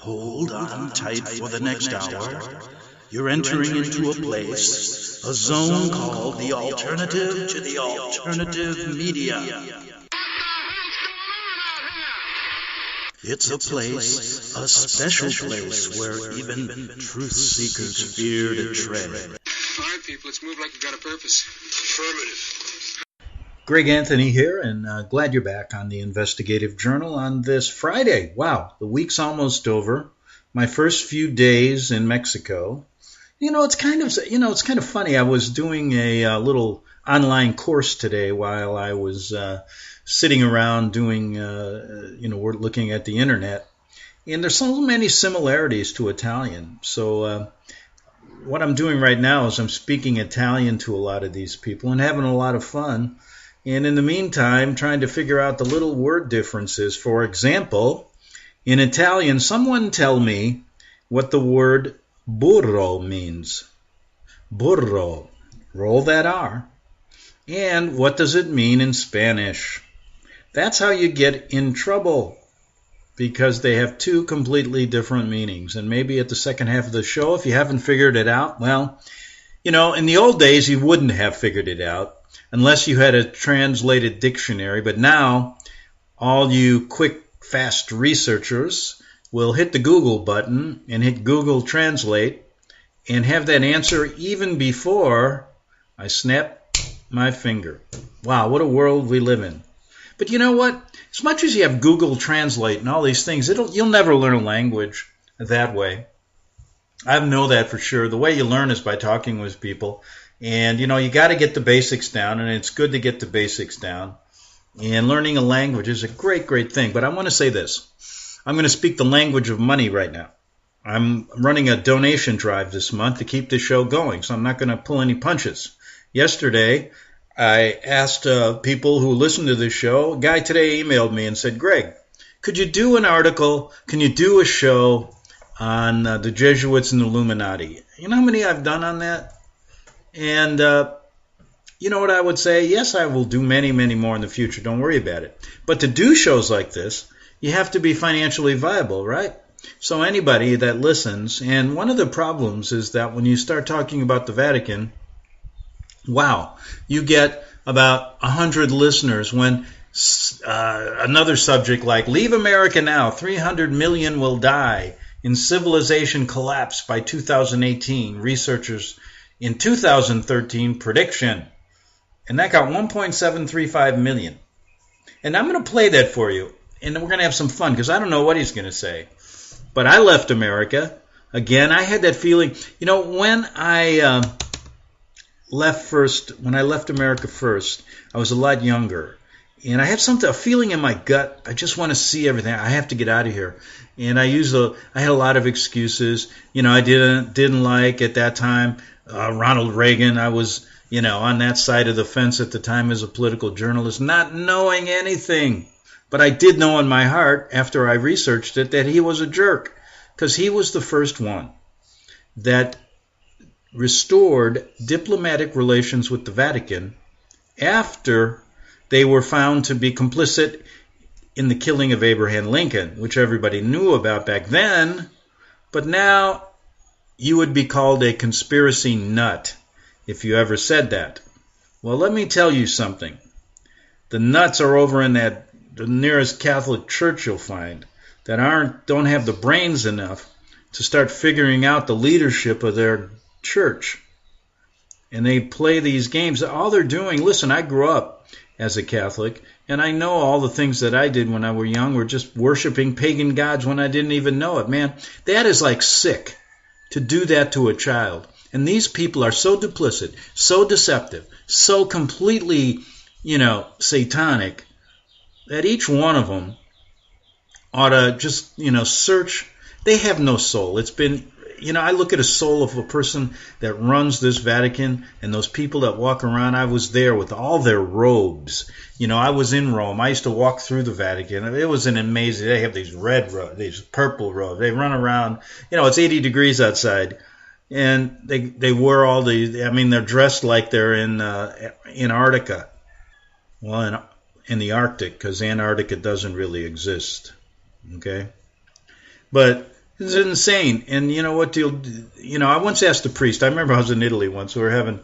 Hold on tight for the next hour. You're entering into a place, a zone called the alternative to the alternative media. It's a place, a special place where even truth seekers fear to tread. All right, people, let's move like we've got a purpose. Affirmative. Greg Anthony here, and glad you're back on the Investigative Journal on this Friday. Wow, the week's almost over. My first few days in Mexico. It's kind of funny. I was doing a little online course today while I was sitting around doing, we're looking at the internet, and there's so many similarities to Italian. So what I'm doing right now is I'm speaking Italian to a lot of these people and having a lot of fun. And in the meantime, trying to figure out the little word differences. For example, in Italian, someone tell me what the word burro means. Burro. Roll that R. And what does it mean in Spanish? That's how you get in trouble, because they have two completely different meanings. And maybe at the second half of the show, if you haven't figured it out, well, in the old days, you wouldn't have figured it out unless you had a translated dictionary. But now, all you quick, fast researchers will hit the Google button and hit Google Translate and have that answer even before I snap my finger. Wow, what a world we live in. But you know what? As much as you have Google Translate and all these things, you'll never learn a language that way. I know that for sure. The way you learn is by talking with people. And, you got to get the basics down, and it's good to get the basics down. And learning a language is a great, great thing. But I want to say this. I'm going to speak the language of money right now. I'm running a donation drive this month to keep this show going, so I'm not going to pull any punches. Yesterday, I asked people who listen to this show. A guy today emailed me and said, Greg, could you do an article? Can you do a show on the Jesuits and the Illuminati? You know how many I've done on that? And you know what I would say? Yes, I will do many, many more in the future. Don't worry about it. But to do shows like this, you have to be financially viable, right? So anybody that listens, and one of the problems is that when you start talking about the Vatican, wow, you get about 100 listeners when another subject like Leave America Now, 300 million will die in civilization collapse by 2018, researchers in 2013 prediction. And that got 1.735 million. And I'm going to play that for you. And we're going to have some fun because I don't know what he's going to say. But I left America. Again, I had that feeling. When I left America first, I was a lot younger. And I had a feeling in my gut. I just want to see everything. I have to get out of here. And I had a lot of excuses. I didn't like at that time Ronald Reagan. I was, on that side of the fence at the time as a political journalist, not knowing anything. But I did know in my heart, after I researched it, that he was a jerk, because he was the first one that restored diplomatic relations with the Vatican after they were found to be complicit in the killing of Abraham Lincoln, which everybody knew about back then. But now you would be called a conspiracy nut if you ever said that. Well, let me tell you something. The nuts are over in the nearest Catholic church you'll find that don't have the brains enough to start figuring out the leadership of their church. And they play these games. All they're doing, listen, I grew up as a Catholic, and I know all the things that I did when I was young were just worshiping pagan gods when I didn't even know it. Man, that is like sick to do that to a child. And these people are so duplicit, so deceptive, so completely, satanic, that each one of them ought to just, search. They have no soul. It's been, I look at a soul of a person that runs this Vatican and those people that walk around. I was there with all their robes. I was in Rome. I used to walk through the Vatican. It was an amazing, they have these red robes, these purple robes. They run around, it's 80 degrees outside. And they wear all they're dressed like they're in Antarctica. Well, in the Arctic, because Antarctica doesn't really exist. Okay? But It's insane. And you know what? I once asked a priest. I remember I was in Italy once. We were having,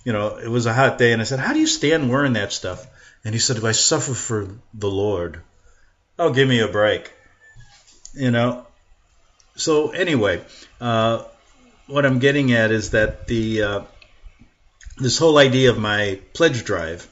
it was a hot day, and I said, "How do you stand wearing that stuff?" And he said, "I suffer for the Lord." Oh, give me a break. So anyway, what I'm getting at is that this whole idea of my pledge drive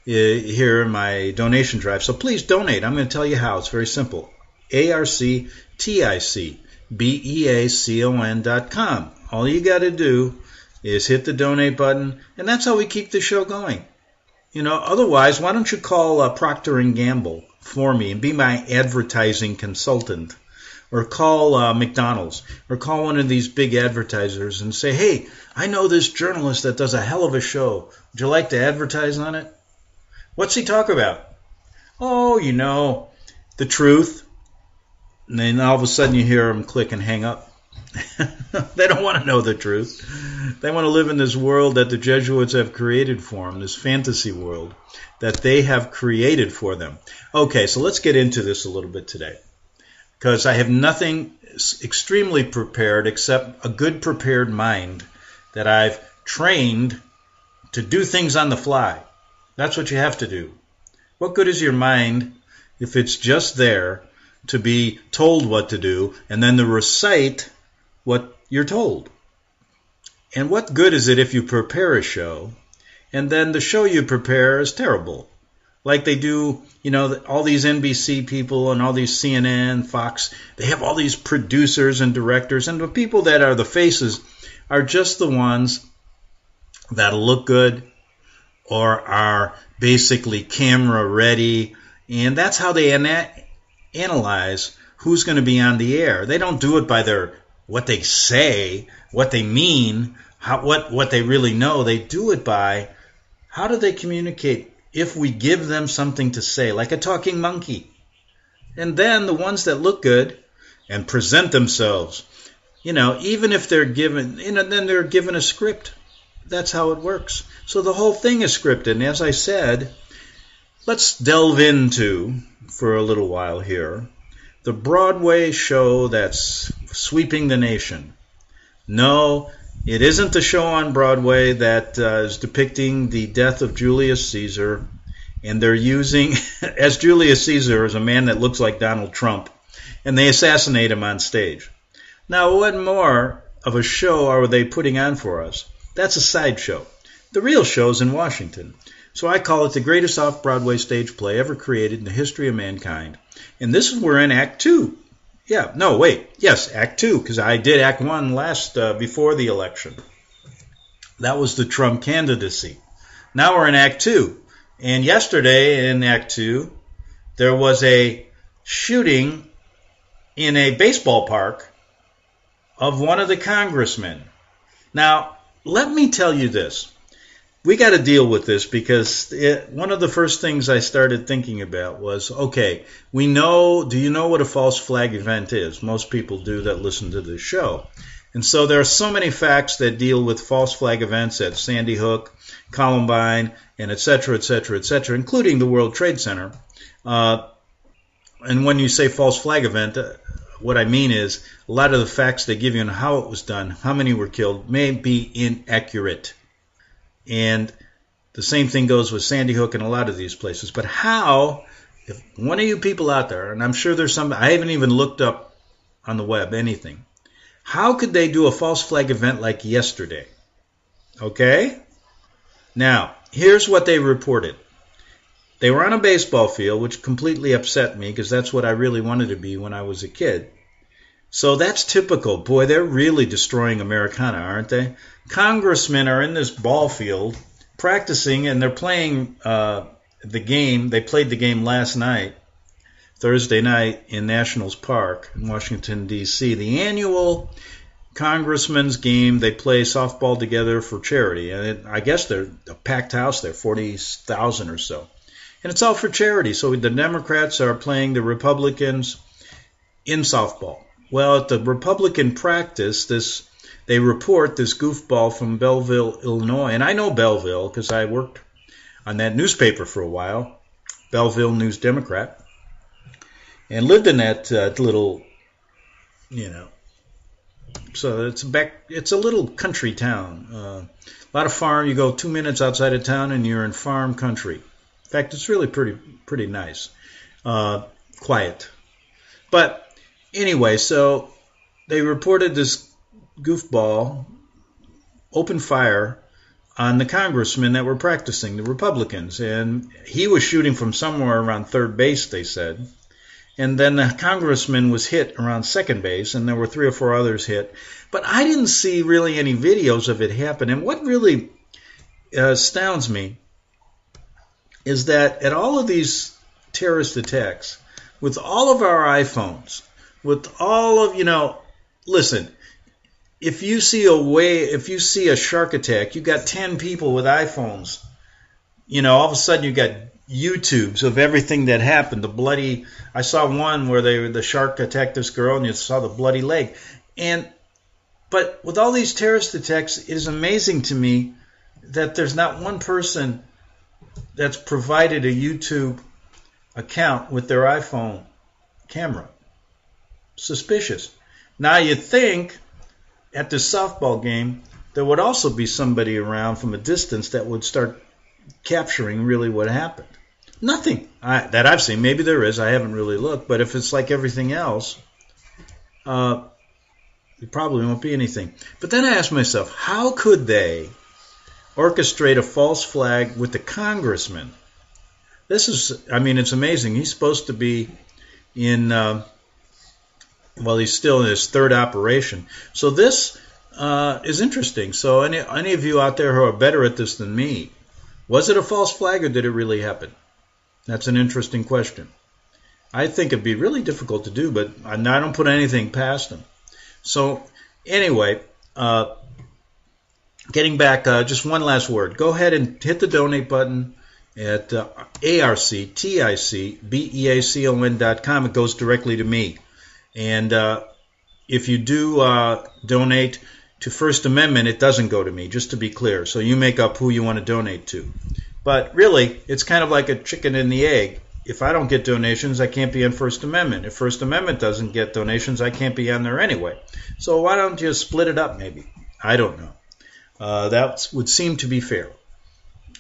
here, my donation drive. So please donate. I'm going to tell you how. It's very simple. ARCTICBEACON.com. All you got to do is hit the donate button, and that's how we keep the show going. Otherwise, why don't you call Procter & Gamble for me and be my advertising consultant? Or call McDonald's, or call one of these big advertisers and say, "Hey, I know this journalist that does a hell of a show. Would you like to advertise on it?" What's he talk about? Oh, the truth. And then all of a sudden you hear them click and hang up. They don't want to know the truth. They want to live in this world that the Jesuits have created for them, this fantasy world that they have created for them. Okay, so let's get into this a little bit today, because I have nothing extremely prepared except a good prepared mind that I've trained to do things on the fly. That's what you have to do. What good is your mind if it's just there to be told what to do and then to recite what you're told? And what good is it if you prepare a show and then the show you prepare is terrible? Like they do, all these NBC people and all these CNN, Fox, they have all these producers and directors, and the people that are the faces are just the ones that look good or are basically camera ready, and that's how they analyze who's going to be on the air. They don't do it by what they say, what they mean, what they really know. They do it by how do they communicate if we give them something to say, like a talking monkey. And then the ones that look good and present themselves, even if they're given, then they're given a script. That's how it works. So the whole thing is scripted. And as I said, let's delve into, for a little while here, the Broadway show that's sweeping the nation. No, it isn't the show on Broadway that is depicting the death of Julius Caesar, and they're using, as Julius Caesar is a man that looks like Donald Trump, and they assassinate him on stage. Now, what more of a show are they putting on for us? That's a sideshow. The real show's in Washington. So I call it the greatest off-Broadway stage play ever created in the history of mankind. And we're in Act 2. Yes, Act 2, because I did Act 1 before the election. That was the Trump candidacy. Now we're in Act 2. And yesterday in Act 2, there was a shooting in a baseball park of one of the congressmen. Now, let me tell you this. We got to deal with this because one of the first things I started thinking about was, okay, do you know what a false flag event is? Most people do that listen to this show. And so there are so many facts that deal with false flag events at Sandy Hook, Columbine, and et cetera, including the World Trade Center. And when you say false flag event, what I mean is a lot of the facts they give you on how it was done, how many were killed, may be inaccurate. And the same thing goes with Sandy Hook and a lot of these places. But how, if one of you people out there, and I'm sure there's some, I haven't even looked up on the web anything, how could they do a false flag event like yesterday? Okay? Now, here's what they reported. They were on a baseball field, which completely upset me because that's what I really wanted to be when I was a kid. So that's typical. Boy, they're really destroying Americana, aren't they? Congressmen are in this ball field practicing, and they're playing the game. They played the game last night, Thursday night, in Nationals Park in Washington, D.C. The annual congressmen's game. They play softball together for charity. And I guess they're a packed house there, 40,000 or so. And it's all for charity. So the Democrats are playing the Republicans in softball. Well, at the Republican practice, they report this goofball from Belleville, Illinois. And I know Belleville because I worked on that newspaper for a while, Belleville News-Democrat, and lived in that little, So it's a little country town. A lot of farm. You go 2 minutes outside of town and you're in farm country. In fact, it's really pretty nice. Quiet. But anyway, so they reported this goofball opened fire on the congressmen that were practicing, the Republicans. And he was shooting from somewhere around third base, they said. And then the congressman was hit around second base, and there were 3 or 4 others hit. But I didn't see really any videos of it happen. And what really astounds me is that at all of these terrorist attacks, with all of our iPhones, with all of, listen, if you see a shark attack, you got 10 people with iPhones, all of a sudden you got YouTubes of everything that happened. I saw one where the shark attacked this girl and you saw the bloody leg. But with all these terrorist attacks, it is amazing to me that there's not one person that's provided a YouTube account with their iPhone camera. Suspicious. Now you'd think at the softball game there would also be somebody around from a distance that would start capturing really what happened. Nothing that I've seen. Maybe there is. I haven't really looked. But if it's like everything else, there probably won't be anything. But then I asked myself, how could they orchestrate a false flag with the congressman? It's amazing. He's supposed to be in, he's still in his third operation. So this is interesting. So any of you out there who are better at this than me, was it a false flag or did it really happen? That's an interesting question. I think it'd be really difficult to do, but I don't put anything past them. So anyway, getting back, just one last word. Go ahead and hit the donate button at arcticbeacon.com. It goes directly to me. And if you do donate to First Amendment, it doesn't go to me, just to be clear. So you make up who you want to donate to. But really, it's kind of like a chicken and the egg. If I don't get donations, I can't be on First Amendment. If First Amendment doesn't get donations, I can't be on there anyway. So why don't you split it up maybe? I don't know. That would seem to be fair.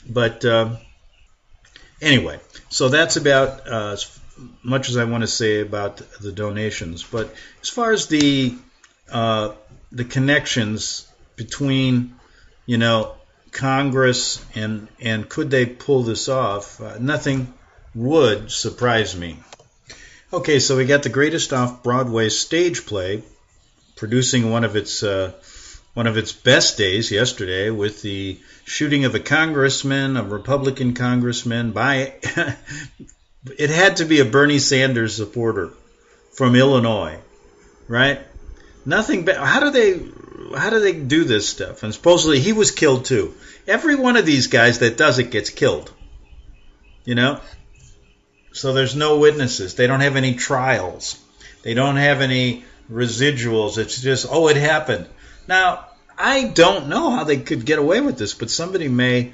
But anyway, so that's about as much as I want to say about the donations. But as far as the connections between, Congress and could they pull this off, nothing would surprise me. Okay, so we got the greatest off-Broadway stage play producing one of its best days yesterday with the shooting of a Republican congressman by it had to be a Bernie Sanders supporter from Illinois, right? Nothing. How do they do this stuff? And supposedly he was killed too. Every one of these guys that does it gets killed. So there's no witnesses. They don't have any trials. They don't have any residuals. It's just, it happened. Now, I don't know how they could get away with this, but somebody may.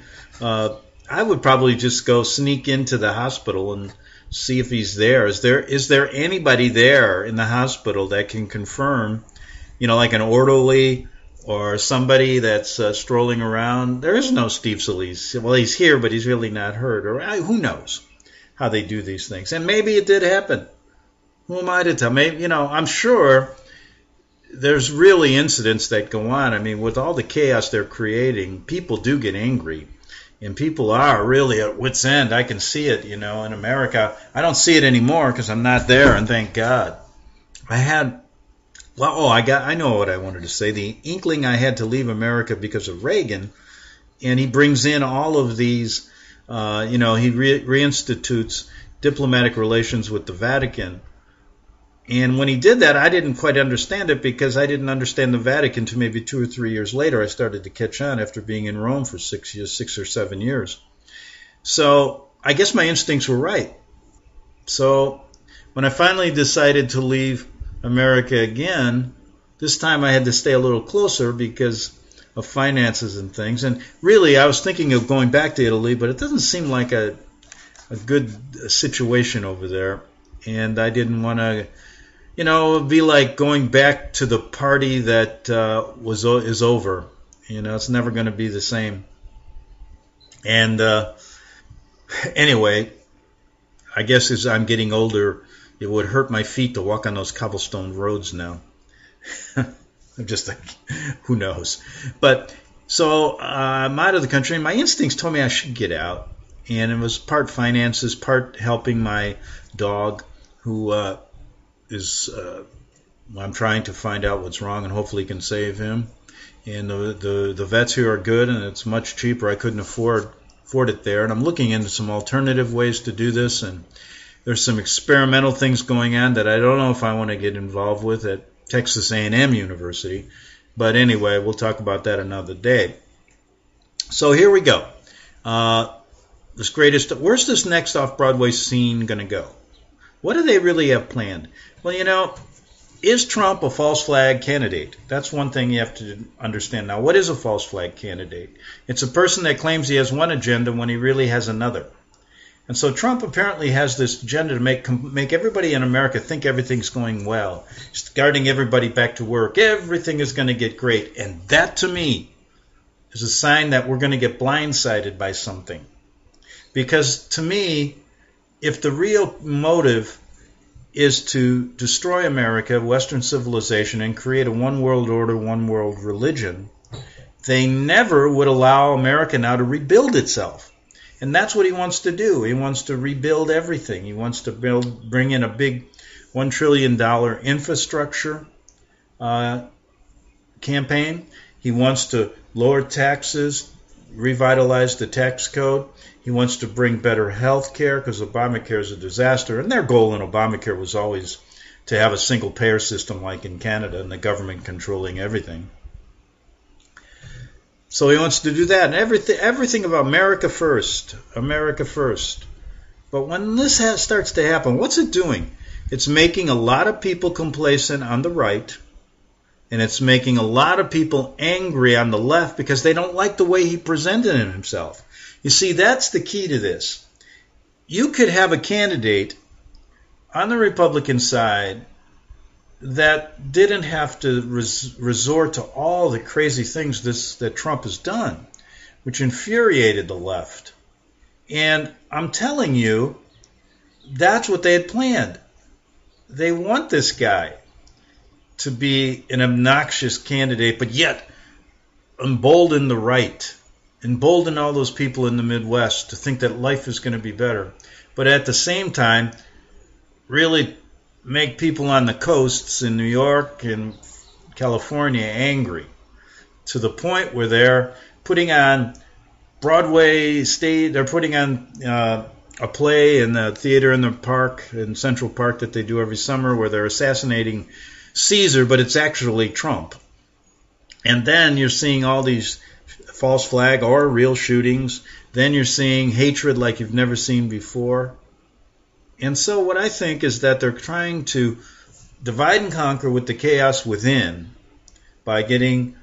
I would probably just go sneak into the hospital and see if he's there. Is there anybody there in the hospital that can confirm, like an orderly or somebody that's strolling around? There is no Steve Solis. Well, he's here, but he's really not hurt. Or who knows how they do these things? And maybe it did happen. Who am I to tell? Maybe, I'm sure there's really incidents that go on. I mean, with all the chaos they're creating, people do get angry. And people are really at wit's end. I can see it, in America. I don't see it anymore because I'm not there, and thank God. I know what I wanted to say. The inkling I had to leave America because of Reagan, and he brings in all of these, he reinstitutes diplomatic relations with the Vatican. And when he did that, I didn't quite understand it because I didn't understand the Vatican until maybe 2 or 3 years later. I started to catch on after being in Rome for 6 or 7 years. So I guess my instincts were right. So when I finally decided to leave America again, this time I had to stay a little closer because of finances and things. And really, I was thinking of going back to Italy, but it doesn't seem like a good situation over there. And I didn't want to It would be like going back to the party that is over. It's never going to be the same. And anyway, I guess as I'm getting older, it would hurt my feet to walk on those cobblestone roads now. I'm just like, who knows? But so I'm out of the country, and my instincts told me I should get out. And it was part finances, part helping my dog, who I'm trying to find out what's wrong and hopefully can save him. And the vets here are good, and it's much cheaper. I couldn't afford it there. And I'm looking into some alternative ways to do this, and there's some experimental things going on that I don't know if I want to get involved with at Texas A&M University. But anyway, we'll talk about that another day. So here we go. Where's this next off-Broadway scene going to go? What do they really have planned? Well, is Trump a false flag candidate? That's one thing you have to understand. Now, what is a false flag candidate? It's a person that claims he has one agenda when he really has another. And so Trump apparently has this agenda to make everybody in America think everything's going well, starting everybody back to work. Everything is going to get great. And that, to me, is a sign that we're going to get blindsided by something. Because to me, if the real motive is to destroy America, Western civilization, and create a one world order, one world religion, they never would allow America now to rebuild itself. And that's what he wants to do. He wants to rebuild everything. He wants to bring in a big $1 trillion infrastructure campaign. He wants to lower taxes, revitalize the tax code. He wants to bring better health care because Obamacare is a disaster. And their goal in Obamacare was always to have a single payer system like in Canada and the government controlling everything. So he wants to do that. And everything about America first. America first. But when this starts to happen, what's it doing? It's making a lot of people complacent on the right. And it's making a lot of people angry on the left because they don't like the way he presented himself. You see, that's the key to this. You could have a candidate on the Republican side that didn't have to resort to all the crazy things that Trump has done, which infuriated the left. And I'm telling you, that's what they had planned. They want this guy to be an obnoxious candidate, but yet embolden the right, embolden all those people in the Midwest to think that life is going to be better, but at the same time, really make people on the coasts in New York and California angry to the point where they're putting on Broadway stage, they're putting on a play in the theater in the park, in Central Park, that they do every summer where they're assassinating Caesar, but it's actually Trump. And then you're seeing all these false flag or real shootings. Then you're seeing hatred like you've never seen before. And so what I think is that they're trying to divide and conquer with the chaos within by getting,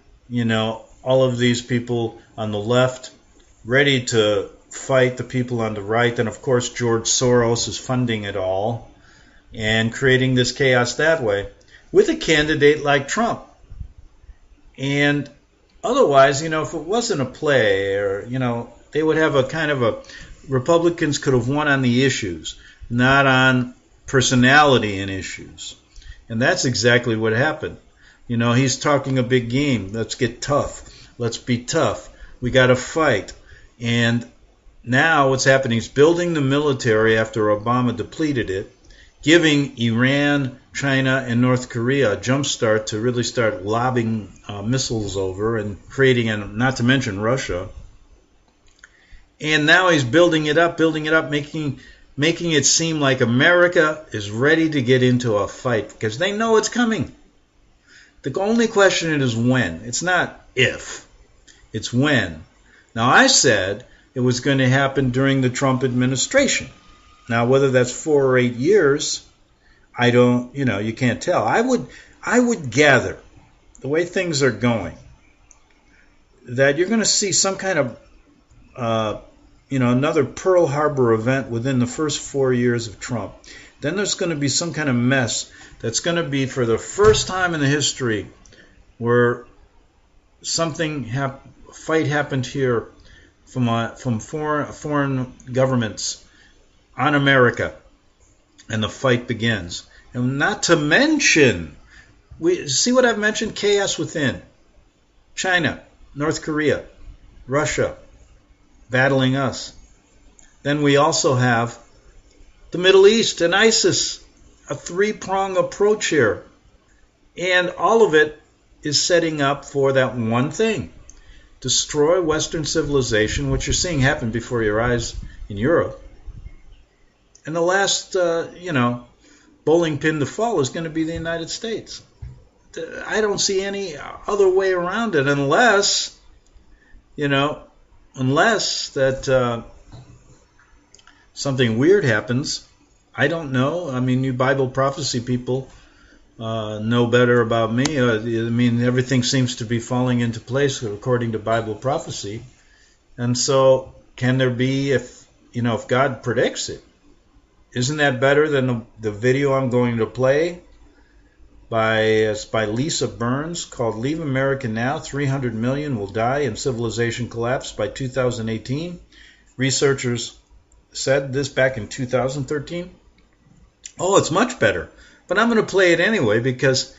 all of these people on the left ready to fight the people on the right. And of course, George Soros is funding it all and creating this chaos that way with a candidate like Trump. And otherwise, if it wasn't a play or, they would have a kind of a, Republicans could have won on the issues, not on personality and issues. And that's exactly what happened. He's talking a big game. Let's get tough. Let's be tough. We got to fight. And now what's happening is building the military after Obama depleted it, giving Iran, China, and North Korea a jump start to really start lobbing missiles over and creating, not to mention Russia. And now he's building it up, making it seem like America is ready to get into a fight because they know it's coming. The only question is when. It's not if. It's when. Now, I said it was going to happen during the Trump administration. Now, whether that's 4 or 8 years, I don't, you can't tell. I would gather, the way things are going, that you're going to see some kind of, another Pearl Harbor event within the first 4 years of Trump. Then there's going to be some kind of mess that's going to be for the first time in the history where fight happened here from foreign governments on America, and the fight begins. And not to mention, we see what I've mentioned: chaos within. China, North Korea, Russia battling us. Then we also have the Middle East and ISIS, a three-prong approach here. And all of it is setting up for that one thing: destroy Western civilization, which you're seeing happen before your eyes in Europe. And the last, bowling pin to fall is going to be the United States. I don't see any other way around it unless that something weird happens. I don't know. I mean, you Bible prophecy people know better about me. Everything seems to be falling into place according to Bible prophecy. And so, can there be, if God predicts it, isn't that better than the video I'm going to play by Lisa Burns called "Leave America Now, 300 million will die in civilization collapse by 2018. Researchers said this back in 2013. Oh, it's much better. But I'm going to play it anyway because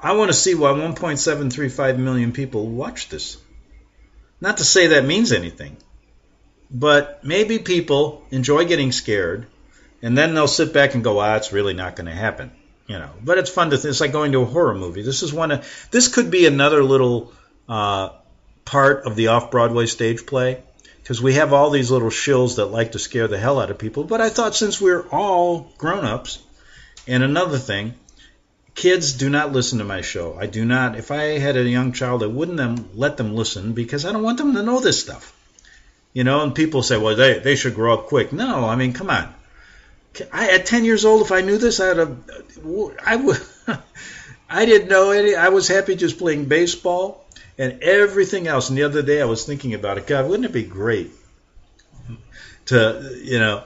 I want to see why 1.735 million people watch this. Not to say that means anything, but maybe people enjoy getting scared, and then they'll sit back and go, it's really not going to happen. But it's fun it's like going to a horror movie. This could be another little part of the off-Broadway stage play, because we have all these little shills that like to scare the hell out of people. But I thought, since we're all grown-ups, and another thing, kids do not listen to my show. I do not. If I had a young child, I wouldn't let them listen, because I don't want them to know this stuff. And people say, well, they should grow up quick. No, I mean, come on. At 10 years old, if I knew this, I didn't know any. I was happy just playing baseball and everything else. And the other day I was thinking about it. God, wouldn't it be great to,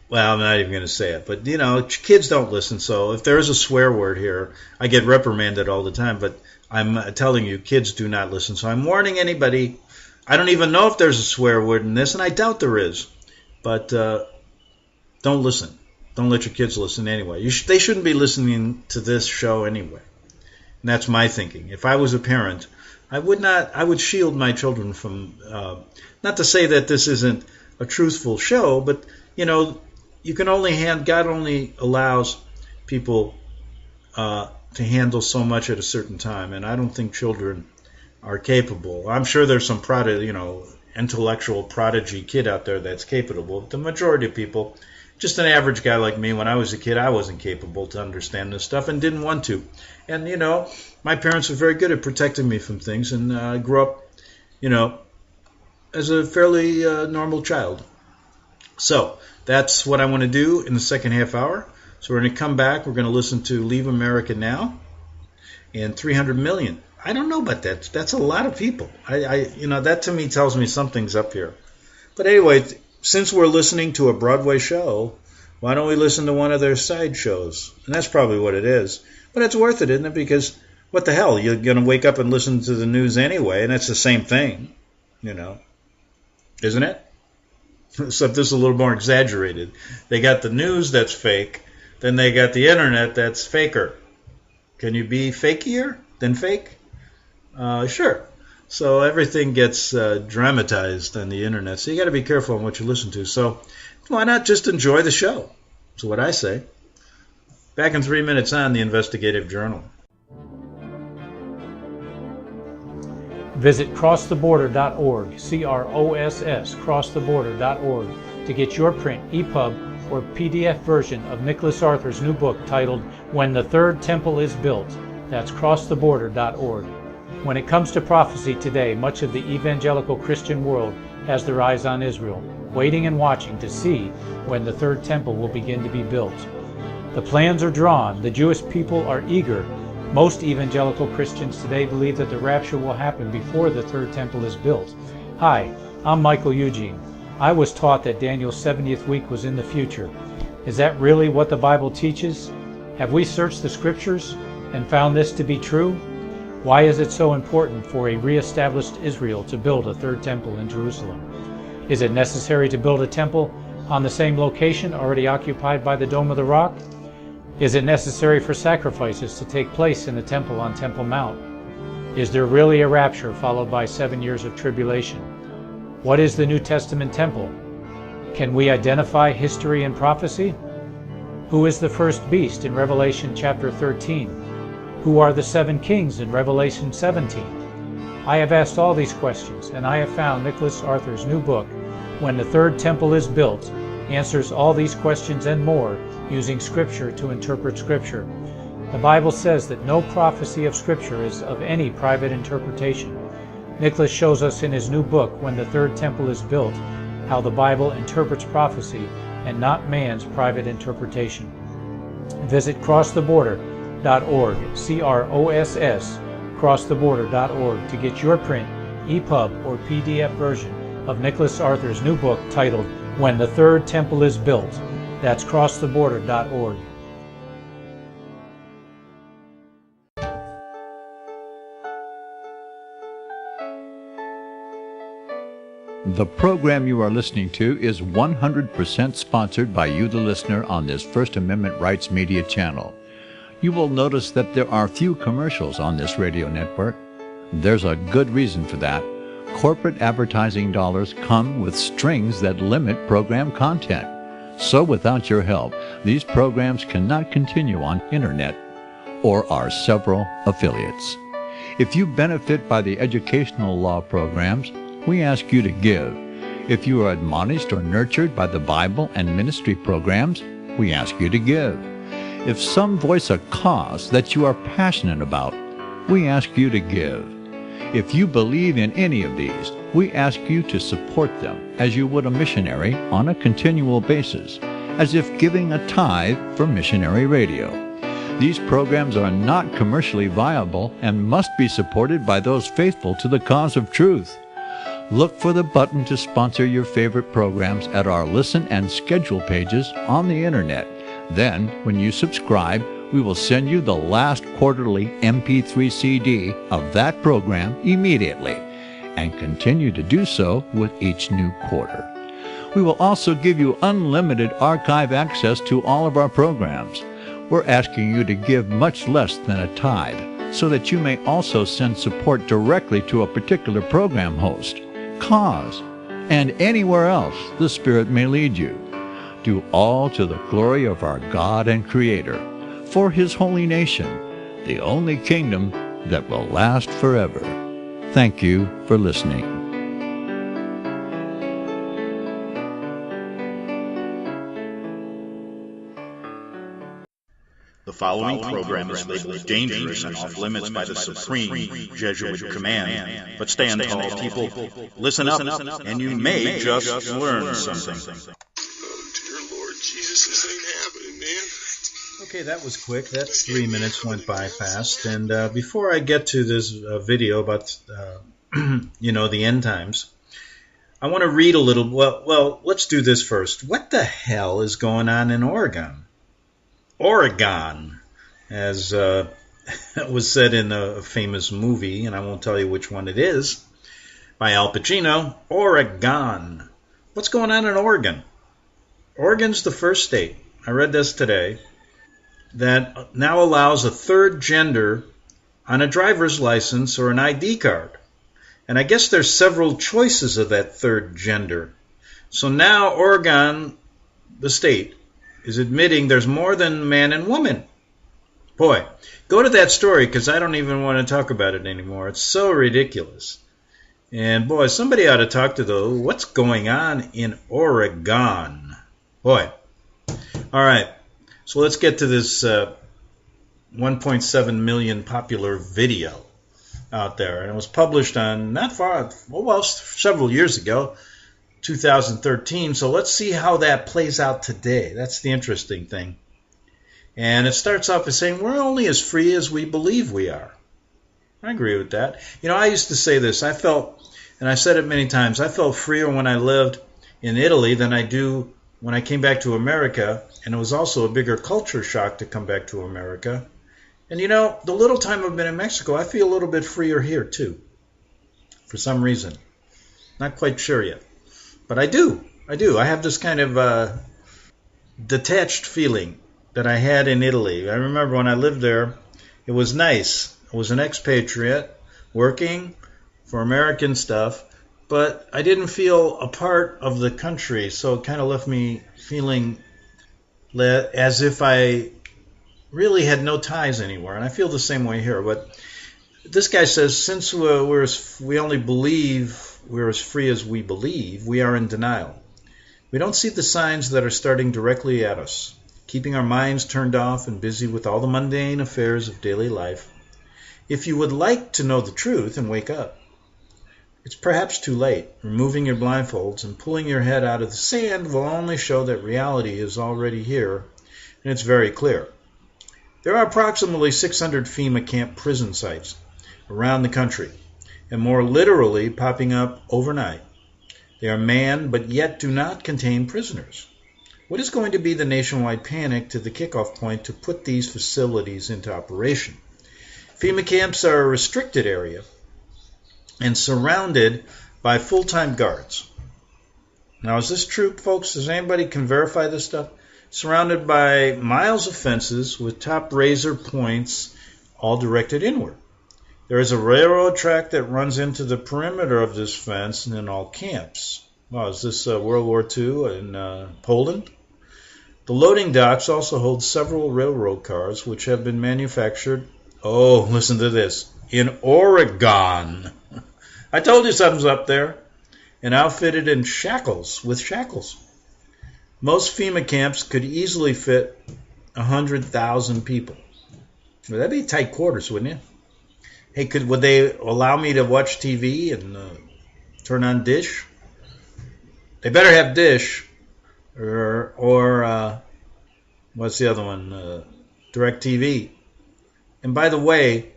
well, I'm not even going to say it, but, kids don't listen. So if there is a swear word here, I get reprimanded all the time. But I'm telling you, kids do not listen. So I'm warning anybody. I don't even know if there's a swear word in this, and I doubt there is. But don't listen. Don't let your kids listen anyway. They shouldn't be listening to this show anyway. And that's my thinking. If I was a parent, I would shield my children from, not to say that this isn't a truthful show, but, God only allows people to handle so much at a certain time. And I don't think children are capable. I'm sure there's some intellectual prodigy kid out there that's capable. But the majority of people, just an average guy like me, when I was a kid, I wasn't capable to understand this stuff and didn't want to. And, my parents were very good at protecting me from things, and I grew up, as a fairly normal child. So that's what I want to do in the second half hour. So we're going to come back. We're going to listen to Leave America Now and 300 million. I don't know about that. That's a lot of people. That to me tells me something's up here. But anyway, since we're listening to a Broadway show, why don't we listen to one of their side shows? And that's probably what it is. But it's worth it, isn't it? Because what the hell? You're going to wake up and listen to the news anyway, and it's the same thing, Isn't it? Except this is a little more exaggerated. They got the news that's fake, then they got the internet that's faker. Can you be fakier than fake? Sure. So everything gets dramatized on the internet. So you got to be careful on what you listen to. So why not just enjoy the show? That's what I say. Back in 3 minutes on the Investigative Journal. Visit crosstheborder.org, CROSS, crosstheborder.org, to get your print, EPUB, or PDF version of Nicholas Arthur's new book titled When the Third Temple is Built. That's crosstheborder.org. When it comes to prophecy today, much of the evangelical Christian world has their eyes on Israel, waiting and watching to see when the third temple will begin to be built. The plans are drawn. The Jewish people are eager. Most evangelical Christians today believe that the rapture will happen before the third temple is built. Hi, I'm Michael Eugene. I was taught that Daniel's 70th week was in the future. Is that really what the Bible teaches? Have we searched the Scriptures and found this to be true? Why is it so important for a re-established Israel to build a third temple in Jerusalem? Is it necessary to build a temple on the same location already occupied by the Dome of the Rock? Is it necessary for sacrifices to take place in the temple on Temple Mount? Is there really a rapture followed by 7 years of tribulation? What is the New Testament temple? Can we identify history and prophecy? Who is the first beast in Revelation chapter 13? Who are the 7 kings in Revelation 17? I have asked all these questions, and I have found Nicholas Arthur's new book, When the Third Temple is Built, answers all these questions and more using Scripture to interpret Scripture. The Bible says that no prophecy of Scripture is of any private interpretation. Nicholas shows us in his new book, When the Third Temple is Built, how the Bible interprets prophecy and not man's private interpretation. Visit crosstheborder.org, CROSS, crosstheborder.org, to get your print, EPUB, or PDF version of Nicholas Arthur's new book titled When the Third Temple is Built. That's crosstheborder.org. The program you are listening to is 100% sponsored by you, the listener, on this First Amendment Rights Media channel. You will notice that there are few commercials on this radio network. There's a good reason for that. Corporate advertising dollars come with strings that limit program content. So without your help, these programs cannot continue on internet or our several affiliates. If you benefit by the educational law programs, we ask you to give. If you are admonished or nurtured by the Bible and ministry programs, we ask you to give. If some voice a cause that you are passionate about, we ask you to give. If you believe in any of these, we ask you to support them as you would a missionary on a continual basis, as if giving a tithe for missionary radio. These programs are not commercially viable and must be supported by those faithful to the cause of truth. Look for the button to sponsor your favorite programs at our listen and schedule pages on the internet. Then, when you subscribe, we will send you the last quarterly MP3 CD of that program immediately, and continue to do so with each new quarter. We will also give you unlimited archive access to all of our programs. We're asking you to give much less than a tithe, so that you may also send support directly to a particular program host, cause, and anywhere else the Spirit may lead you. Do all to the glory of our God and Creator, for His holy nation, the only kingdom that will last forever. Thank you for listening. The following program is labeled dangerous and off limits by the supreme Jesuit command. But stand tall, people. Listen up, and you may just learn something. This ain't happening, man. Okay, that was quick. That 3 minutes went by fast. And before I get to this video about, the end times, I want to read a little. Well, let's do this first. What the hell is going on in Oregon? Oregon, as was said in a famous movie, and I won't tell you which one it is, by Al Pacino. Oregon. What's going on in Oregon? Oregon's the first state, I read this today, that now allows a third gender on a driver's license or an ID card. And I guess there's several choices of that third gender. So now Oregon, the state, is admitting there's more than man and woman. Boy, go to that story, because I don't even want to talk about it anymore. It's so ridiculous. And boy, somebody ought to talk to what's going on in Oregon. Boy. All right. So let's get to this 1.7 million popular video out there. And it was published on several years ago, 2013. So let's see how that plays out today. That's the interesting thing. And it starts off by saying, we're only as free as we believe we are. I agree with that. I used to say this. I felt, and I said it many times, I felt freer when I lived in Italy than I do when I came back to America, and it was also a bigger culture shock to come back to America. And you know, the little time I've been in Mexico, I feel a little bit freer here too, for some reason. Not quite sure yet, but I do. I have this kind of detached feeling that I had in Italy. I remember when I lived there, it was nice. I was an expatriate working for American stuff, but I didn't feel a part of the country, so it kind of left me feeling as if I really had no ties anywhere, and I feel the same way here. But this guy says, since we only believe we're as free as we believe, we are in denial. We don't see the signs that are starting directly at us, keeping our minds turned off and busy with all the mundane affairs of daily life. If you would like to know the truth and wake up, it's perhaps too late. Removing your blindfolds and pulling your head out of the sand will only show that reality is already here, and it's very clear. There are approximately 600 FEMA camp prison sites around the country, and more literally popping up overnight. They are manned, but yet do not contain prisoners. What is going to be the nationwide panic to the kickoff point to put these facilities into operation? FEMA camps are a restricted area and surrounded by full-time guards. Now, is this true, folks? Does anybody can verify this stuff? Surrounded by miles of fences with top razor points all directed inward. There is a railroad track that runs into the perimeter of this fence and in all camps. Wow, is this World War II in Poland? The loading docks also hold several railroad cars which have been manufactured, oh, listen to this, in Oregon. I told you something's up there. And outfitted in shackles, with shackles. Most FEMA camps could easily fit 100,000 people. Well, that'd be tight quarters, wouldn't it? Hey, would they allow me to watch TV and turn on Dish? They better have Dish, or what's the other one? DirecTV. And by the way,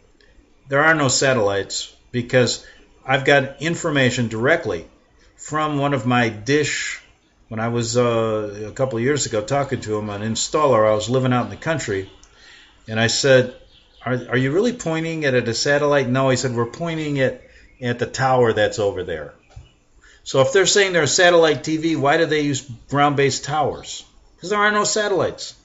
there are no satellites because I've got information directly from one of my Dish. When I was a couple of years ago talking to him, an installer, I was living out in the country, and I said, are you really pointing it at a satellite? No, he said, we're pointing it at the tower that's over there. So if they're saying they're a satellite TV, why do they use ground-based towers? Because there are no satellites.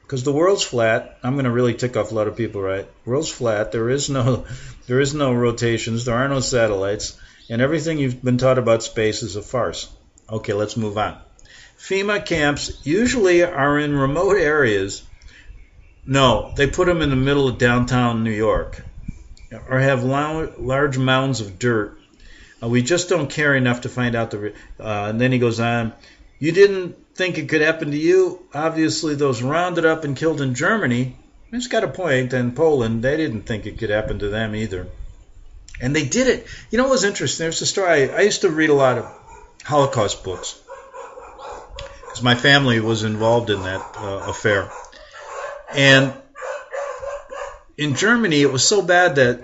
Because the world's flat. I'm going to really tick off a lot of people, right? The world's flat. There is no rotations. There are no satellites. And everything you've been taught about space is a farce. Okay, let's move on. FEMA camps usually are in remote areas. No, they put them in the middle of downtown New York or have large mounds of dirt. We just don't care enough to find out and then he goes on, you didn't think it could happen to you? Obviously, those rounded up and killed in Germany, he's got a point, and Poland, they didn't think it could happen to them either. And they did it. You know what was interesting? There's a story. I used to read a lot of Holocaust books because my family was involved in that affair. And in Germany, it was so bad that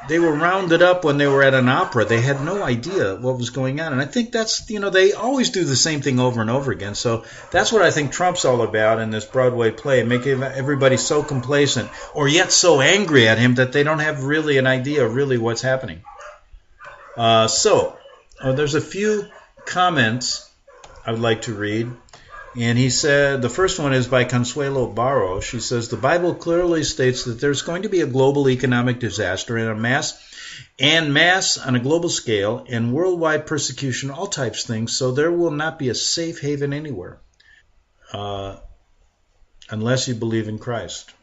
they were rounded up when they were at an opera. They had no idea what was going on. And I think that's, they always do the same thing over and over again. So that's what I think Trump's all about in this Broadway play, making everybody so complacent or yet so angry at him that they don't have really an idea of really what's happening. So there's a few comments I would like to read. And he said, the first one is by Consuelo Barro. She says, the Bible clearly states that there's going to be a global economic disaster and mass on a global scale and worldwide persecution, all types of things, so there will not be a safe haven anywhere unless you believe in Christ.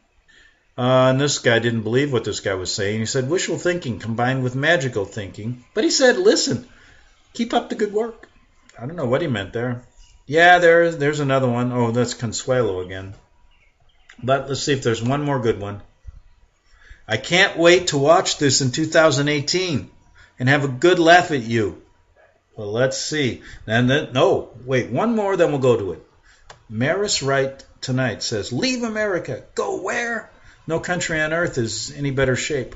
And this guy didn't believe what this guy was saying. He said, wishful thinking combined with magical thinking. But he said, listen, keep up the good work. I don't know what he meant there. Yeah, there's another one. Oh, that's Consuelo again. But let's see if there's one more good one. I can't wait to watch this in 2018 and have a good laugh at you. Well, let's see. Wait, one more, then we'll go to it. Maris Wright tonight says, leave America. Go where? No country on earth is any better shape.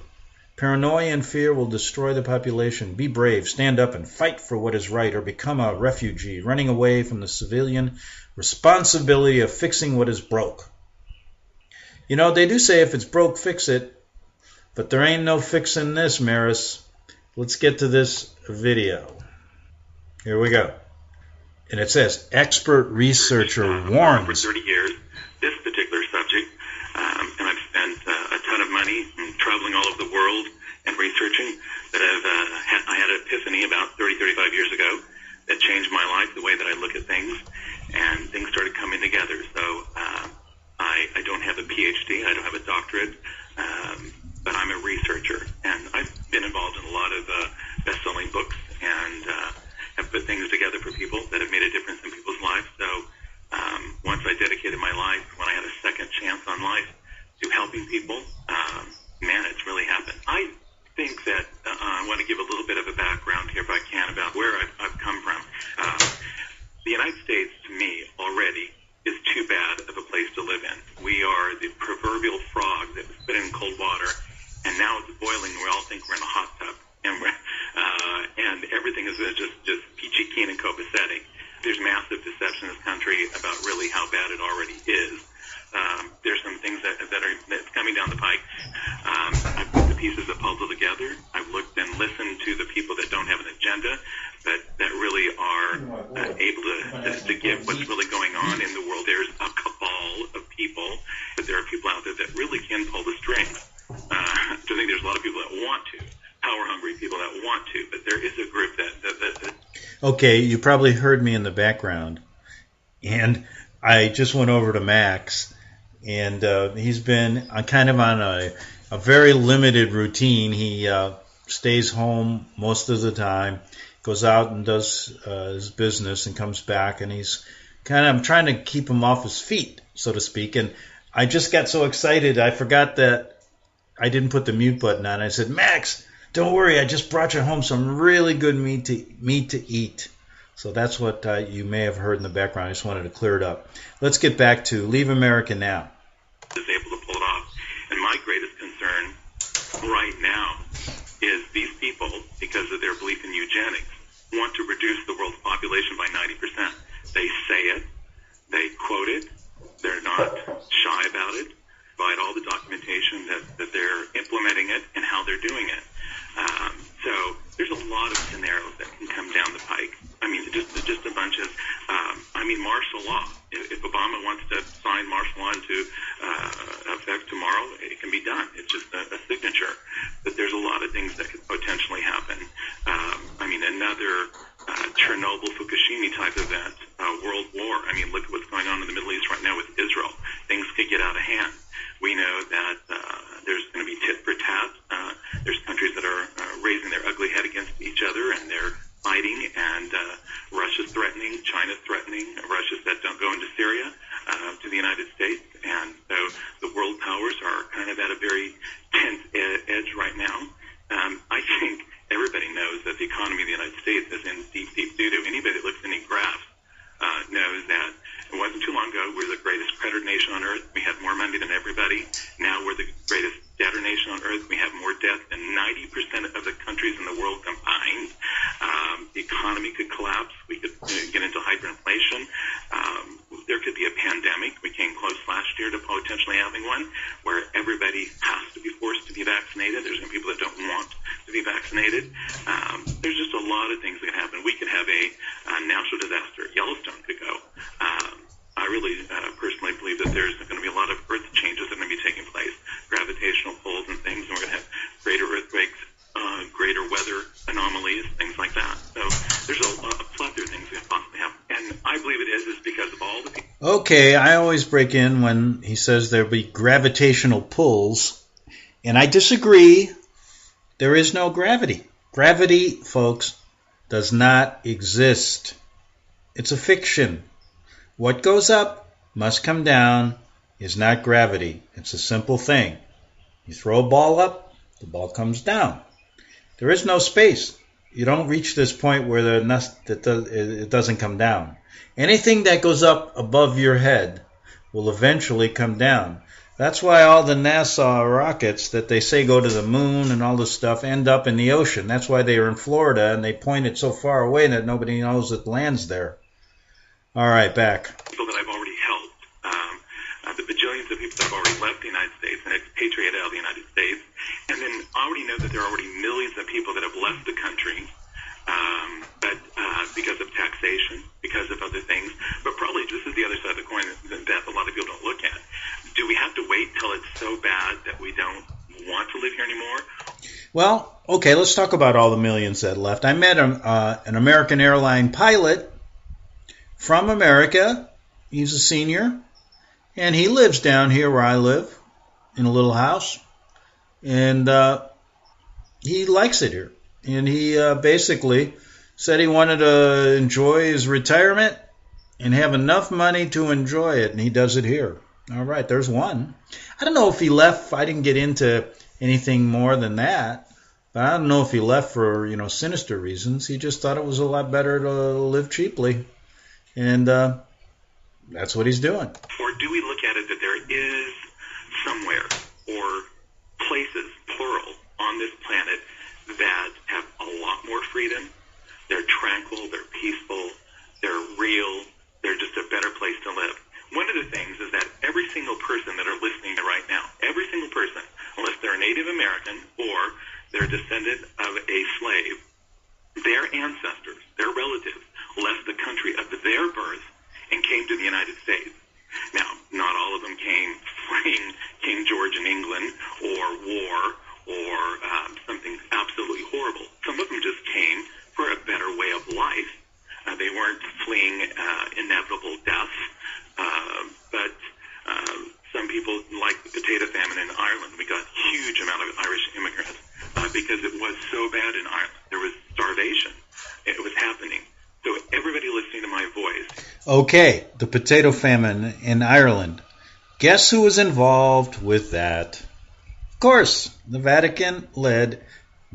Paranoia and fear will destroy the population. Be brave, stand up and fight for what is right, or become a refugee, running away from the civilian responsibility of fixing what is broke. You know, they do say if it's broke, fix it, but there ain't no fixing this, Maris. Let's get to this video. Here we go. And it says, expert researcher warns. For 30 years, this particular subject, and I've spent a ton of money traveling all over the world and researching, that I had an epiphany about 35 years ago that changed my life, the way that I look at things, and things started coming together. So I don't have a PhD, I don't have a doctorate, but I'm a researcher, and I've been involved in a lot of best-selling books and have put things together for people that have made a difference in people's lives. So once I dedicated my life, when I had a second chance on life, to helping people, man, it's really happened. I think that I want to give a little bit of a background here, if I can, about where I've come from. The United States, to me, already is too bad of a place to live in. We are the proverbial frog that was put in cold water, and now it's boiling, and we all think we're in a hot tub, and everything is just peachy keen and copacetic. There's massive deception in this country about really how bad it already is. There's some things that's coming down the pike. I've put the pieces of the puzzle together. I've looked and listened to the people that don't have an agenda, but that really are able to give what's really going on in the world. There's a cabal of people, but there are people out there that really can pull the strings. I think there's a lot of people that want to, power-hungry people that want to, but there is a group that Okay, you probably heard me in the background, and I just went over to Max, and he's been kind of on a very limited routine. He stays home most of the time, goes out and does his business and comes back, and he's I'm trying to keep him off his feet, so to speak. And I just got so excited, I forgot that I didn't put the mute button on. I said, Max, don't worry, I just brought you home some really good meat to eat. So that's what you may have heard in the background. I just wanted to clear it up. Let's get back to Leave America Now. Is able to pull it off. And my greatest concern right now is these people, because of their belief in eugenics, want to reduce the world's population by 90%. They say it, they quote it, they're not shy about it, provide all the documentation that they're implementing it and how they're doing it. So there's a lot of scenarios that can come down the pike. I mean, just a bunch of, martial law. If Obama wants to sign martial law into effect tomorrow, it can be done. It's just a signature. But there's a lot of things that could potentially happen. Another Chernobyl, Fukushima type event, world war. Look at what's going on in the Middle East right now with Israel. Things could get out of hand. We know that there's going to be tit for tat. There's countries that are raising their ugly head against each other, and they're fighting, and Russia's threatening, China's threatening. Russia said don't go into Syria to the United States, and so the world powers are kind of at a very tense edge right now. I think everybody knows that the economy of the United States is in deep doo-doo. Anybody that looks at any graphs knows that it wasn't too long ago we were the greatest creditor nation on earth. We had more money than everybody. Now we're the greatest debtor nation on earth. We have more debt than 90% of the countries in the world combined. The economy could collapse. We could get into hyperinflation. There could be a pandemic. We came close last year to potentially having one where everybody has to be forced to be vaccinated. There's going to be people that don't want to be vaccinated. There's just a lot of things that can happen. We could have a natural disaster. Yellowstone could go. I really personally believe that there's going to be a lot of earth changes that are going to be taking place, gravitational pulls and things, and we're going to have greater earthquakes, greater weather anomalies, things like that. So there's a plethora of things that can possibly happen. And I believe it is because of all the people. Okay, I always break in when he says there'll be gravitational pulls, and I disagree. There is no gravity. Gravity, folks, does not exist. It's a fiction. What goes up must come down is not gravity. It's a simple thing. You throw a ball up, the ball comes down. There is no space. You don't reach this point where it doesn't come down. Anything that goes up above your head will eventually come down. That's why all the NASA rockets that they say go to the moon and all this stuff end up in the ocean. That's why they are in Florida, and they point it so far away that nobody knows it lands there. All right, back. People that I've already helped, the bajillions of people that have already left the United States and expatriated out of the United States, and then I already know that there are already millions of people that have left the country, but because of taxation, because of other things. But probably this is the other side of the coin that a lot of people don't look at. Do we have to wait till it's so bad that we don't want to live here anymore? Well, okay, let's talk about all the millions that left. I met an American Airline pilot from America. He's a senior, and he lives down here where I live in a little house, and he likes it here. And he basically said he wanted to enjoy his retirement and have enough money to enjoy it, and he does it here. All right, there's one. I don't know if he left. I didn't get into anything more than that, but I don't know if he left for, sinister reasons. He just thought it was a lot better to live cheaply, and that's what he's doing. Or do we look at it that there is somewhere or places, plural, on this planet that have a lot more freedom? They're tranquil, they're peaceful, they're real, they're just a better place to live. One of the things is that every single person that are listening to right now, every single person, unless they're a Native American or they're a descendant of a slave, their ancestors, their relatives, left the country of their birth and came to the United States. Now, not all of them came fleeing King George in England or war or something absolutely horrible. Some of them just came for a better way of life. They weren't fleeing inevitable death, but some people, like the potato famine in Ireland, we got a huge amount of Irish immigrants because it was so bad in Ireland. There was starvation. It was happening. So everybody listening to my voice. Okay, the potato famine in Ireland. Guess who was involved with that? Of course, the Vatican-led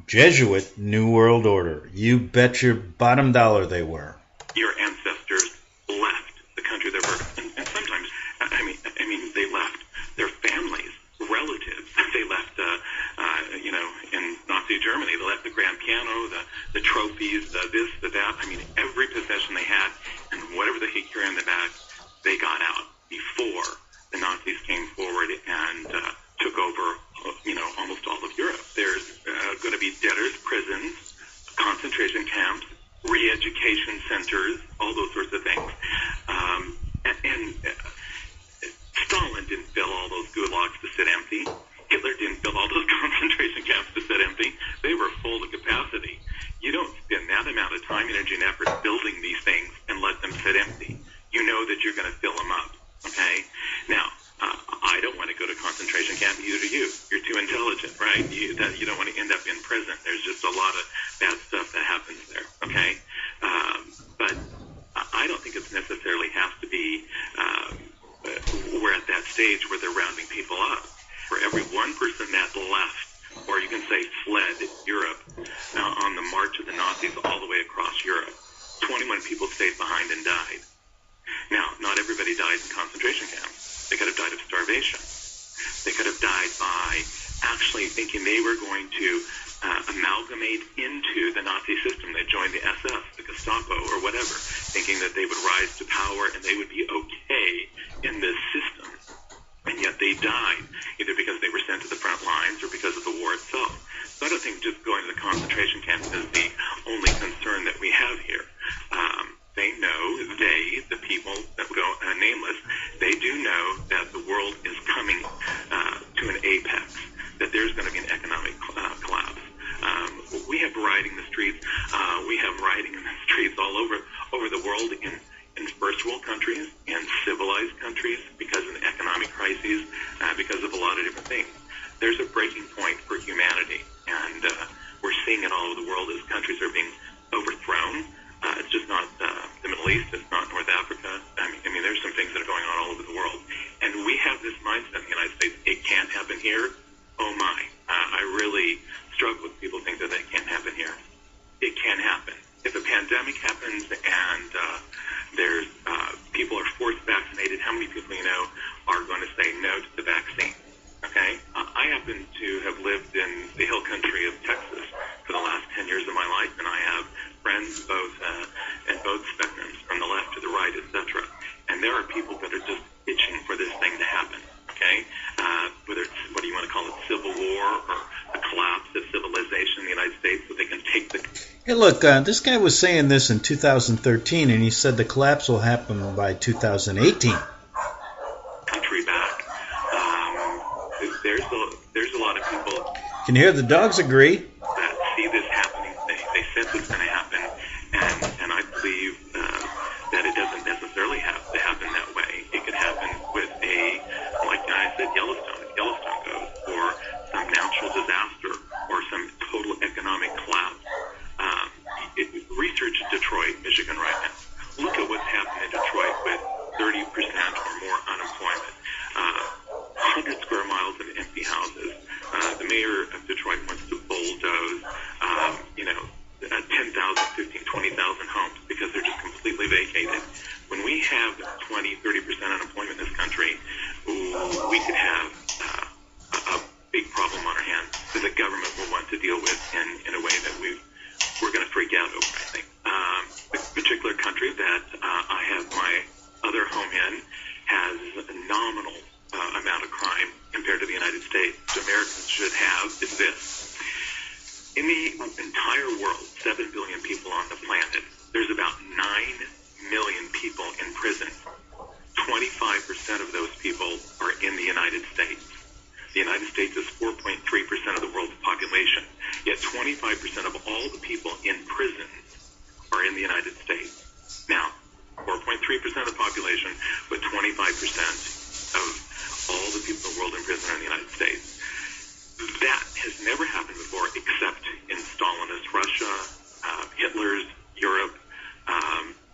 Jesuit New World Order. You bet your bottom dollar they were. Your ancestors left the country they were, and sometimes, I mean, they left their families, relatives. They left, in Nazi Germany, they left the grand piano, the trophies, the this, the that. I mean, every possession they had, and whatever they could carry in the bag, they got out before the Nazis came forward and took over, almost all of Europe. There's going to be debtors' prisons, concentration camps, re-education centers, all those sorts of things. And Stalin didn't fill all those gulags to sit empty. Hitler didn't fill all those concentration camps to sit empty. They were full to capacity. You don't spend that amount of time, energy, and effort building these things and let them sit empty. You know that you're going to fill them up, okay? Now, I don't want to go to concentration camp, either do you. You're too intelligent, right? You don't want to end up in prison. There's just a lot of bad stuff that happens there, okay? But I don't think it necessarily has to be we're at that stage where they're rounding people up. For every one person that left, or you can say fled Europe on the march of the Nazis all the way across Europe, 21 people stayed behind and died. Now, not everybody died in concentration camps. They could have died of starvation. They could have died by actually thinking they were going to amalgamate into the Nazi system. They joined the SS, the Gestapo, or whatever, thinking that they would rise to power and they would be okay in this system. And yet they died, either because they were sent to the front lines or because of the war itself. So I don't think just going to the concentration camps is the only concern that we have here. They know, the people that go nameless, they do know that the world is coming to an apex, that there's going to be an economic collapse. We have rioting in the streets. We have rioting in the streets all over the world in first world countries and civilized countries because of the economic crises, because of a lot of different things. There's a breaking point for humanity, and we're seeing it all over the world as countries are being overthrown. It's just not the Middle East. It's not North Africa. I mean, there's some things that are going on all over the world. And we have this mindset in the United States. It can't happen here. Oh, my. I really struggle with people think that it can't happen here. It can happen. If a pandemic happens and there's people are forced vaccinated, how many people you know are going to say no to the vaccine. Okay? I happen to have lived in the hill country of Texas for the last 10 years of my life, and I have friends in both spectrums, from the left to the right, etc. And there are people that are just itching for this thing to happen. Okay? Whether it's, what do you want to call it, civil war or a collapse of civilization in the United States, so they can take the... Hey, look, this guy was saying this in 2013, and he said the collapse will happen by 2018. Country back. There's a lot of people... Can you hear the dogs agree? ...that see this happening. They sense it's going to happen, and I believe that it doesn't necessarily have to happen that way. It could happen with like I said, Yellowstone. If Yellowstone goes, or some natural disaster, or some total economic collapse. Research Detroit, Michigan right now. Look at what's happening in Detroit with 30% or more unemployment. 100 square miles of empty houses. The mayor of Detroit wants to bulldoze, 10,000, 15, 20,000 homes because they're just completely vacated. When we have 20, 30% unemployment in this country, we could have a big problem on our hands that the government will want to deal with in a way that we're going to freak out over, I think. The particular country that I have my other home in has a nominal amount of crime compared to the United States. What Americans should have is this. In the entire world, 7 billion people on the planet, there's about 9 million people in prison. 25% of those people are in the United States. The United States is 4.3% of the world's population, yet 25% of all the people in prison are in the United States. Now, 4.3% of the population, but 25% of all the people in the world in prison are in the United States. That has never happened before, except in Stalinist Russia, Hitler's Europe,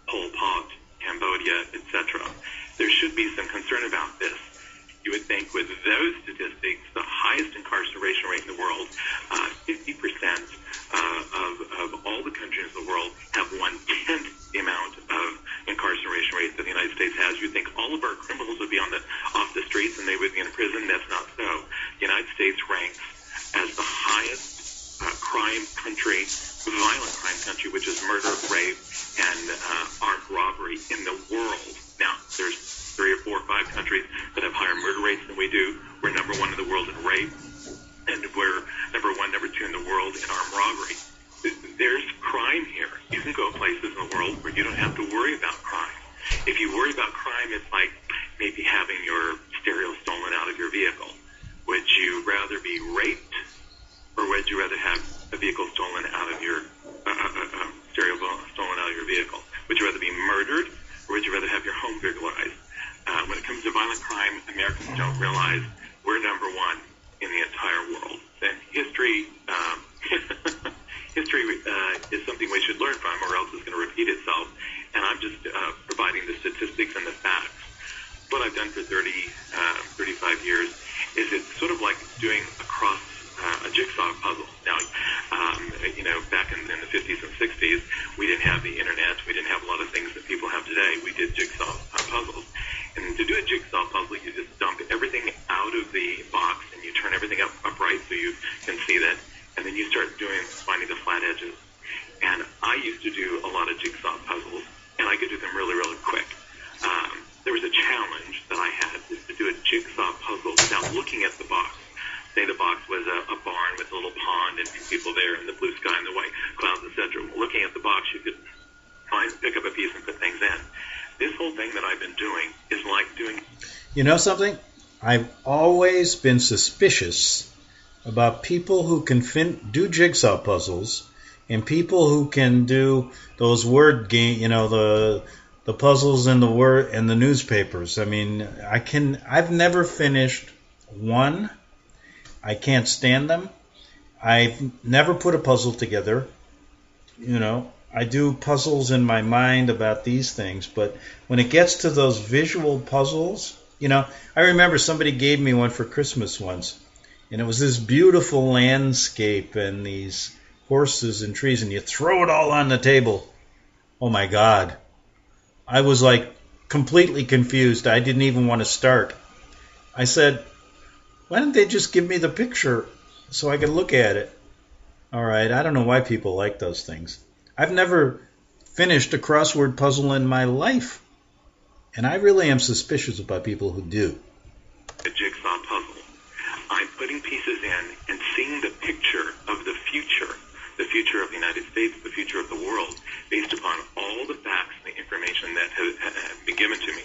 Pol Pot, Cambodia, etc. There should be some concern about this. You would think with those statistics, the highest incarceration rate in the world, 50% of all the countries in the world have 1/10 the amount of incarceration rate that the United States has. You'd think all of our criminals would be off the streets and they would be in prison. That's not so. The United States ranks as the highest crime country, violent crime country, which is murder, rape, and armed robbery in the world. Now, there's 3 or 4 or 5 countries that have higher murder rates than we do. We're number 1 in the world in rape, and we're number 1, number 2 in the world in armed robbery. There's crime here. You can go places in the world where you don't have to worry about crime. If you worry about crime, it's like maybe having your stereo stolen out of your vehicle. Would you rather be raped, or would you rather have a vehicle stolen out of your stereo stolen out of your vehicle? Would you rather be murdered, or would you rather have your home burglarized? When it comes to violent crime, Americans don't realize we're number 1 in the entire world. And history is something we should learn from, or else it's going to repeat itself. And I'm just providing the statistics and the facts. What I've done for 35 years is it's sort of like doing a jigsaw puzzle. Now, back in the 50s and 60s, we didn't have the internet. We didn't have a lot of things that people have today. We did jigsaw puzzles. And to do a jigsaw puzzle, you just dump everything out of the box and you turn everything upright so you can see that. And then you start finding the flat edges. And I used to do a lot of jigsaw puzzles, and I could do them really, really quick. There was a challenge that I had, is to do a jigsaw puzzle without looking at the box. Say the box was a barn with a little pond and 2 people there and the blue sky and the white clouds, etc. Looking at the box, you could pick up a piece and put things in. This whole thing that I've been doing is like doing... You know something? I've always been suspicious about people who can do jigsaw puzzles and people who can do those word game, the puzzles in the newspapers. I mean, I've never finished one. I can't stand them. I've never put a puzzle together. I do puzzles in my mind about these things, but when it gets to those visual puzzles, I remember somebody gave me one for Christmas once, and it was this beautiful landscape and these horses and trees, and you throw it all on the table. Oh my God. I was like completely confused. I didn't even want to start. I said, why don't they just give me the picture so I can look at it? All right, I don't know why people like those things. I've never finished a crossword puzzle in my life, and I really am suspicious about people who do. A jigsaw puzzle. I'm putting pieces in and seeing the picture of the future of the United States, the future of the world, based upon all the facts and the information that have been given to me.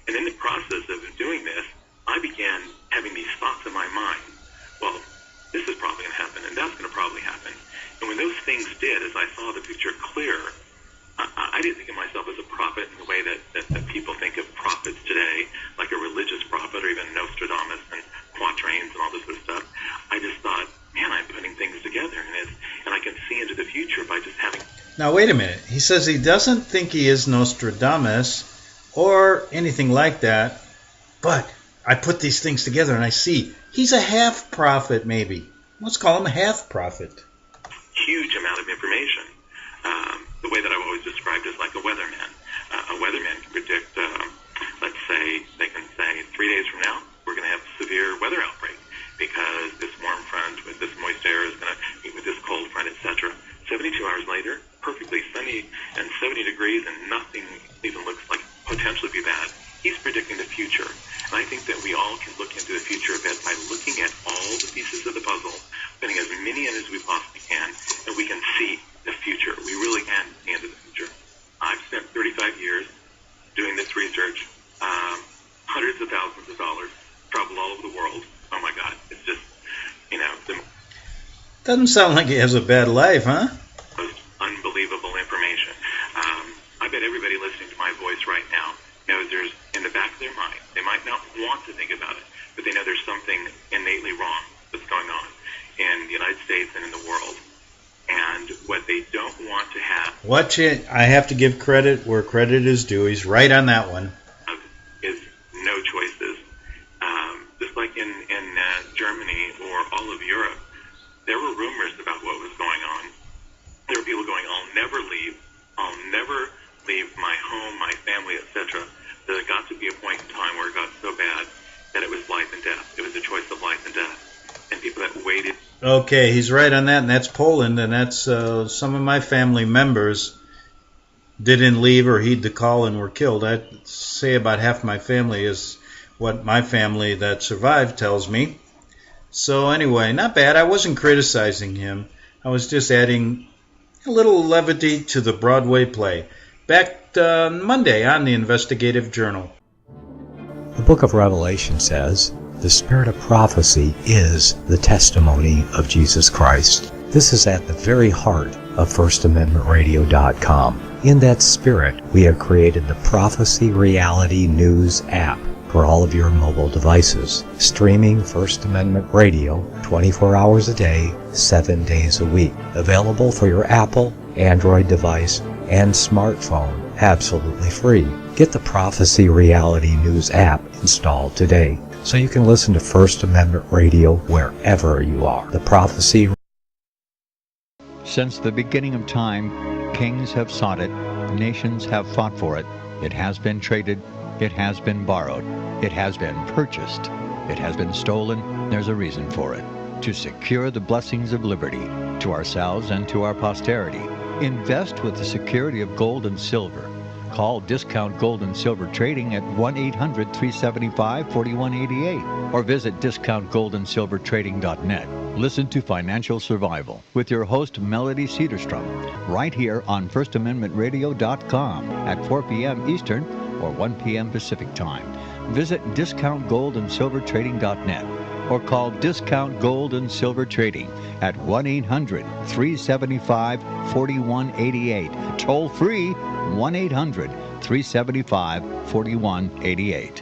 And in the process of doing this, I began having these thoughts in my mind. Well, this is probably going to happen, and that's going to probably happen. And when those things did, as I saw the picture clear, I didn't think of myself as a prophet in the way that people think of prophets today, like a religious prophet or even Nostradamus and quatrains and all this sort of stuff. I just thought, man, I'm putting things together, and I can see into the future by just having... Now, wait a minute. He says he doesn't think he is Nostradamus or anything like that, but I put these things together and I see he's a half-prophet, maybe. Let's call him a half-prophet. Huge amount of information. The way that I've always described it is like a weatherman. A weatherman can predict, let's say, they can say 3 days from now, we're going to have a severe weather outbreak because this warm front with this moist air is going to meet with this cold front, etc. 72 hours later, perfectly sunny and 70 degrees and nothing even looks like potentially be bad. He's predicting the future. And I think that we all can look into the future a bit by looking at all the pieces of the puzzle, putting as many in as we possibly can, and we can see the future. We really can see into the future. I've spent 35 years doing this research, hundreds of thousands of dollars, traveled all over the world. Oh my God, it's just, Doesn't sound like he has a bad life, huh? Most unbelievable information. I bet everybody listening to my voice right now knows there's, in the back of their mind, they might not want to think about it, but they know there's something innately wrong that's going on in the United States and in the world. And what they don't want to have... I have to give credit where credit is due. He's right on that one. ...is no choices. Just like in Germany or all of Europe, there were rumors about what was going on. There were people going, I'll never leave my home, my family, etc. There got to be a point in time where it got so bad that it was life and death. It was a choice of life and death. And people that waited... Okay, he's right on that, and that's Poland, and that's some of my family members didn't leave or heed the call and were killed. I'd say about half my family is what my family that survived tells me. So anyway, not bad. I wasn't criticizing him. I was just adding a little levity to the Broadway play. Back Monday on the Investigative Journal. The book of Revelation says, the spirit of prophecy is the testimony of Jesus Christ. This is at the very heart of FirstAmendmentRadio.com. In that spirit, we have created the Prophecy Reality News app for all of your mobile devices, streaming First Amendment Radio 24 hours a day, 7 days a week. Available for your Apple, Android device, and smartphone, absolutely free. Get the Prophecy Reality News app installed today, so you can listen to First Amendment Radio wherever you are. The Prophecy. Since the beginning of time, kings have sought it, nations have fought for it. It has been traded, it has been borrowed, it has been purchased, it has been stolen. There's a reason for it. To secure the blessings of liberty to ourselves and to our posterity. Invest with the security of gold and silver. Call Discount Gold and Silver Trading at 1-800-375-4188 or visit discountgoldandsilvertrading.net. Listen to Financial Survival with your host Melody Cedarstrom right here on FirstAmendmentRadio.com at 4 p.m. Eastern or 1 p.m. Pacific Time. Visit discountgoldandsilvertrading.net or call Discount Gold and Silver Trading at 1-800-375-4188. Toll free 1-800-375-4188.